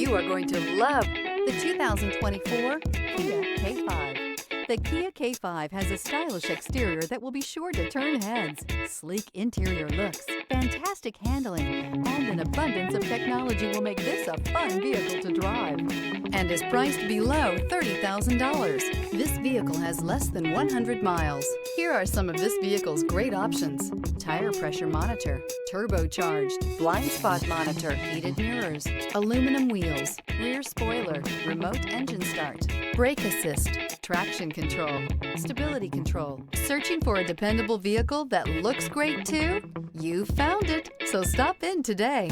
You are going to love the 2024 Kia K5. The Kia K5 has a stylish exterior that will be sure to turn heads, sleek interior looks, fantastic handling, and an abundance of technology will make this a fun vehicle to drive, and is priced below $30,000. This vehicle has less than 100 miles. Here are some of this vehicle's great options: tire pressure monitor, turbocharged, blind spot monitor, heated mirrors, aluminum wheels, rear spoiler, remote engine start, brake assist, traction control, stability control. Searching for a dependable vehicle that looks great too? You found it, so stop in today.